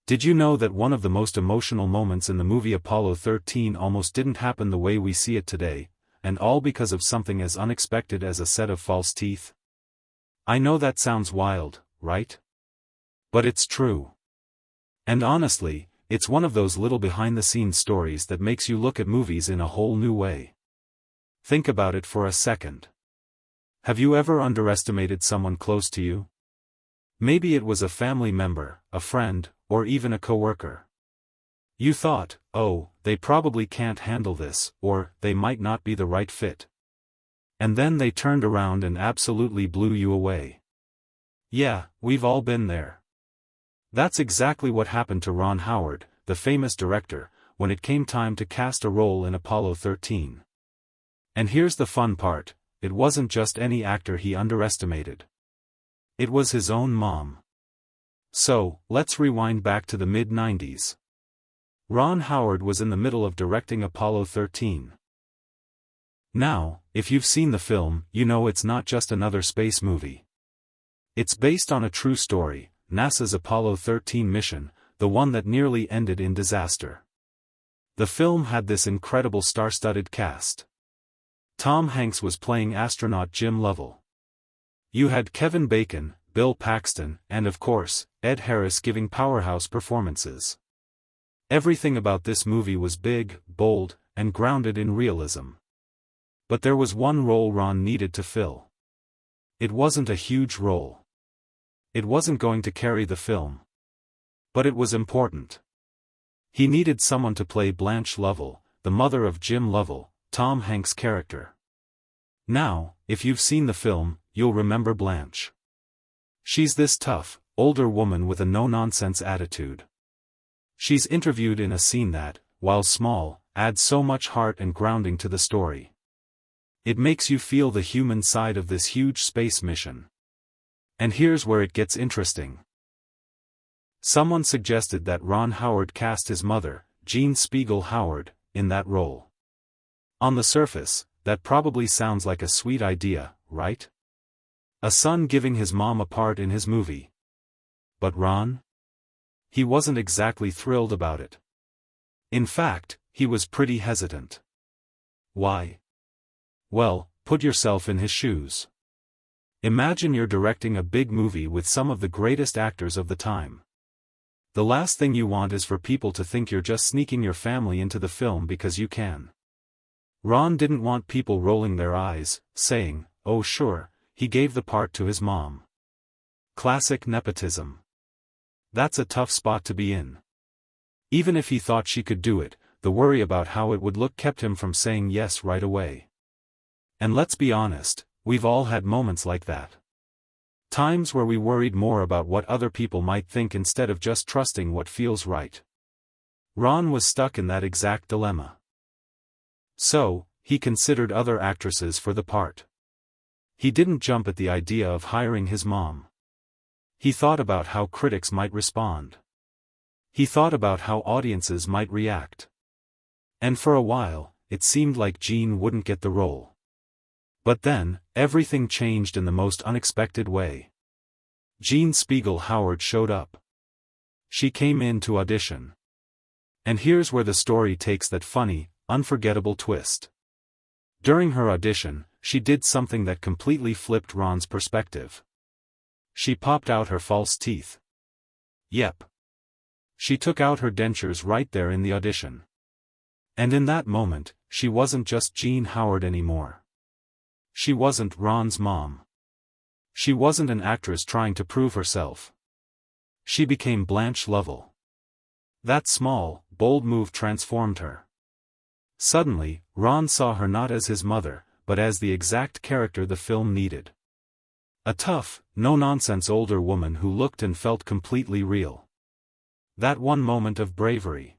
Did you know that one of the most emotional moments in the movie Apollo 13 almost didn't happen the way we see it today, and all because of something as unexpected as a set of false teeth? I know that sounds wild, right? But it's true. And honestly, it's one of those little behind-the-scenes stories that makes you look at movies in a whole new way. Think about it for a second. Have you ever underestimated someone close to you? Maybe it was a family member, a friend, or even a coworker. You thought, oh, they probably can't handle this, or they might not be the right fit. And then they turned around and absolutely blew you away. Yeah, we've all been there. That's exactly what happened to Ron Howard, the famous director, when it came time to cast a role in Apollo 13. And here's the fun part, it wasn't just any actor he underestimated. It was his own mom. So, let's rewind back to the mid-90s. Ron Howard was in the middle of directing Apollo 13. Now, if you've seen the film, you know it's not just another space movie. It's based on a true story, NASA's Apollo 13 mission, the one that nearly ended in disaster. The film had this incredible star-studded cast. Tom Hanks was playing astronaut Jim Lovell. You had Kevin Bacon, Bill Paxton, and of course, Ed Harris giving powerhouse performances. Everything about this movie was big, bold, and grounded in realism. But there was one role Ron needed to fill. It wasn't a huge role. It wasn't going to carry the film. But it was important. He needed someone to play Blanch Lovell, the mother of Jim Lovell, Tom Hanks' character. Now, if you've seen the film, you'll remember Blanche. She's this tough, older woman with a no-nonsense attitude. She's interviewed in a scene that, while small, adds so much heart and grounding to the story. It makes you feel the human side of this huge space mission. And here's where it gets interesting. Someone suggested that Ron Howard cast his mother, Jean Spiegel Howard, in that role. On the surface, that probably sounds like a sweet idea, right? A son giving his mom a part in his movie. But Ron? He wasn't exactly thrilled about it. In fact, he was pretty hesitant. Why? Well, put yourself in his shoes. Imagine you're directing a big movie with some of the greatest actors of the time. The last thing you want is for people to think you're just sneaking your family into the film because you can. Ron didn't want people rolling their eyes, saying, oh sure, he gave the part to his mom. Classic nepotism. That's a tough spot to be in. Even if he thought she could do it, the worry about how it would look kept him from saying yes right away. And let's be honest, we've all had moments like that. Times where we worried more about what other people might think instead of just trusting what feels right. Ron was stuck in that exact dilemma. So, he considered other actresses for the part. He didn't jump at the idea of hiring his mom. He thought about how critics might respond. He thought about how audiences might react. And for a while, it seemed like Jean wouldn't get the role. But then, everything changed in the most unexpected way. Jean Spiegel Howard showed up. She came in to audition. And here's where the story takes that funny, unforgettable twist. During her audition, she did something that completely flipped Ron's perspective. She popped out her false teeth. Yep. She took out her dentures right there in the audition. And in that moment, she wasn't just Jean Howard anymore. She wasn't Ron's mom. She wasn't an actress trying to prove herself. She became Blanch Lovell. That small, bold move transformed her. Suddenly, Ron saw her not as his mother, but as the exact character the film needed. A tough, no-nonsense older woman who looked and felt completely real. That one moment of bravery.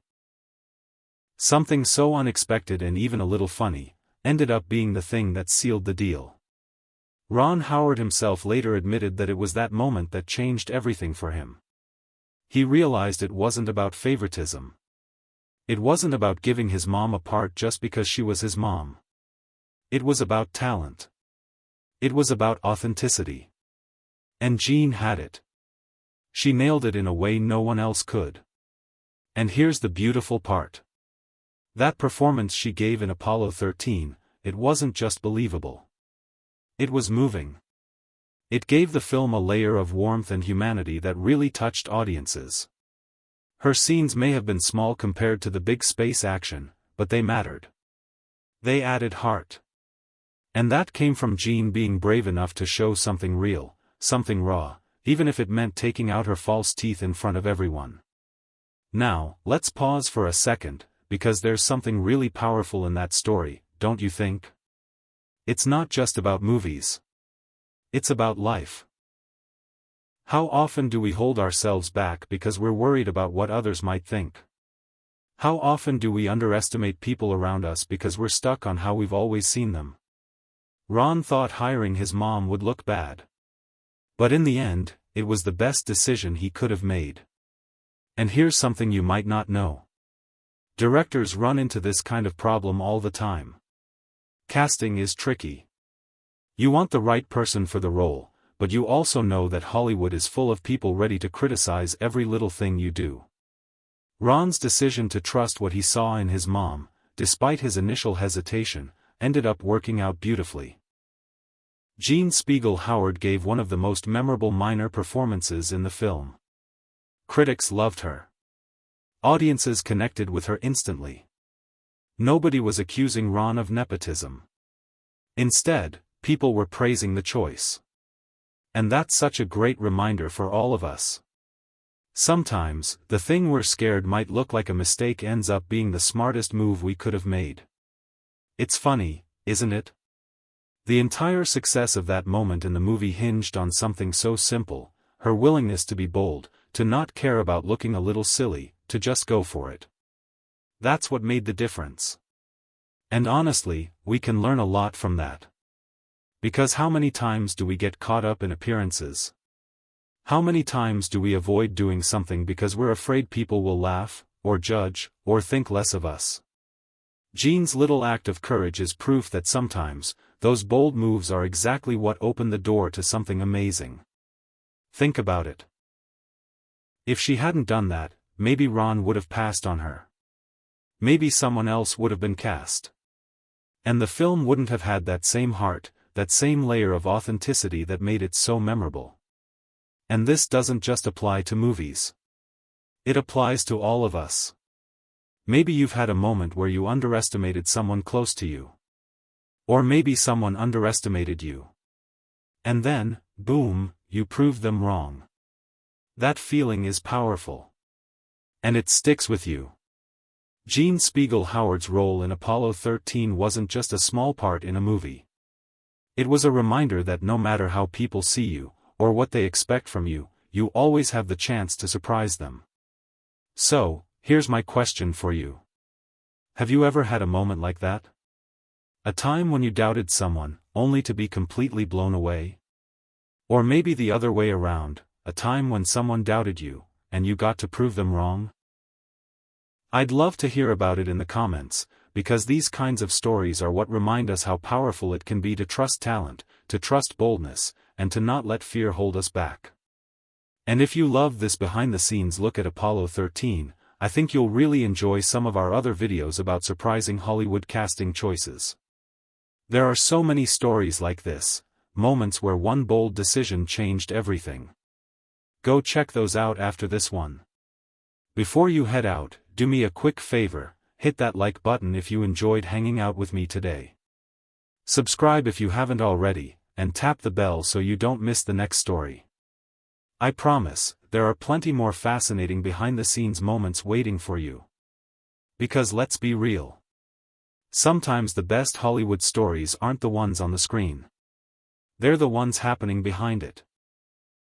Something so unexpected and even a little funny, ended up being the thing that sealed the deal. Ron Howard himself later admitted that it was that moment that changed everything for him. He realized it wasn't about favoritism. It wasn't about giving his mom a part just because she was his mom. It was about talent. It was about authenticity. And Jean had it. She nailed it in a way no one else could. And here's the beautiful part. That performance she gave in Apollo 13, it wasn't just believable. It was moving. It gave the film a layer of warmth and humanity that really touched audiences. Her scenes may have been small compared to the big space action, but they mattered. They added heart. And that came from Jean being brave enough to show something real, something raw, even if it meant taking out her false teeth in front of everyone. Now, let's pause for a second, because there's something really powerful in that story, don't you think? It's not just about movies. It's about life. How often do we hold ourselves back because we're worried about what others might think? How often do we underestimate people around us because we're stuck on how we've always seen them? Ron thought hiring his mom would look bad. But in the end, it was the best decision he could have made. And here's something you might not know. Directors run into this kind of problem all the time. Casting is tricky. You want the right person for the role, but you also know that Hollywood is full of people ready to criticize every little thing you do. Ron's decision to trust what he saw in his mom, despite his initial hesitation, ended up working out beautifully. Jean Spiegel Howard gave one of the most memorable minor performances in the film. Critics loved her. Audiences connected with her instantly. Nobody was accusing Ron of nepotism. Instead, people were praising the choice. And that's such a great reminder for all of us. Sometimes, the thing we're scared might look like a mistake ends up being the smartest move we could have made. It's funny, isn't it? The entire success of that moment in the movie hinged on something so simple, her willingness to be bold, to not care about looking a little silly, to just go for it. That's what made the difference. And honestly, we can learn a lot from that. Because how many times do we get caught up in appearances? How many times do we avoid doing something because we're afraid people will laugh, or judge, or think less of us? Jean's little act of courage is proof that sometimes, those bold moves are exactly what open the door to something amazing. Think about it. If she hadn't done that, maybe Ron would have passed on her. Maybe someone else would have been cast. And the film wouldn't have had that same heart, that same layer of authenticity that made it so memorable. And this doesn't just apply to movies. It applies to all of us. Maybe you've had a moment where you underestimated someone close to you. Or maybe someone underestimated you. And then, boom, you proved them wrong. That feeling is powerful. And it sticks with you. Jean Spiegel Howard's role in Apollo 13 wasn't just a small part in a movie. It was a reminder that no matter how people see you, or what they expect from you, you always have the chance to surprise them. So, here's my question for you. Have you ever had a moment like that? A time when you doubted someone, only to be completely blown away? Or maybe the other way around, a time when someone doubted you, and you got to prove them wrong? I'd love to hear about it in the comments, because these kinds of stories are what remind us how powerful it can be to trust talent, to trust boldness, and to not let fear hold us back. And if you love this behind-the-scenes look at Apollo 13, I think you'll really enjoy some of our other videos about surprising Hollywood casting choices. There are so many stories like this, moments where one bold decision changed everything. Go check those out after this one. Before you head out, do me a quick favor, hit that like button if you enjoyed hanging out with me today. Subscribe if you haven't already, and tap the bell so you don't miss the next story. I promise, there are plenty more fascinating behind-the-scenes moments waiting for you. Because let's be real. Sometimes the best Hollywood stories aren't the ones on the screen. They're the ones happening behind it.